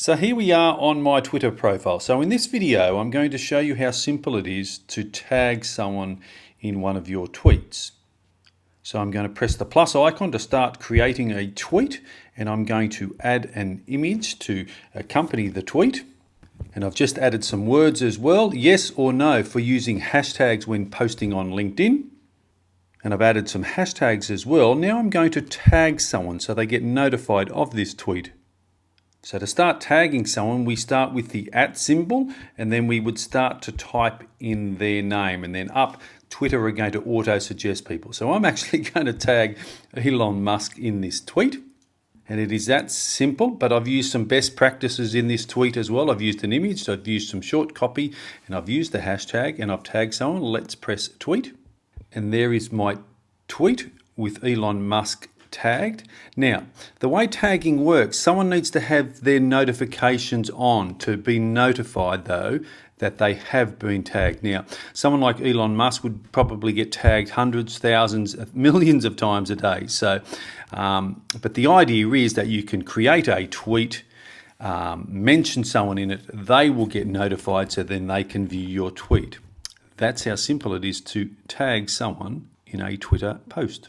So here we are on my Twitter profile. So in this video, I'm going to show you how simple it is to tag someone in one of your tweets. So I'm going to press the plus icon to start creating a tweet, and I'm going to add an image to accompany the tweet. And I've just added some words as well, yes or no, for using hashtags when posting on LinkedIn. And I've added some hashtags as well. Now I'm going to tag someone so they get notified of this tweet. So to start tagging someone, we start with the @ symbol, and then we would start to type in their name, and then up Twitter are going to auto suggest people. So I'm actually going to tag Elon Musk in this tweet, and it is that simple. But I've used some best practices in this tweet as well. I've used an image, so I've used some short copy, and I've used the hashtag, and I've tagged someone. Let's press tweet, and there is my tweet with Elon Musk tagged. Now, the way tagging works, someone needs to have their notifications on to be notified though that they have been tagged. Now, someone like Elon Musk would probably get tagged hundreds, thousands, millions of times a day. So, but the idea is that you can create a tweet, mention someone in it, they will get notified, so then they can view your tweet. That's how simple it is to tag someone in a Twitter post.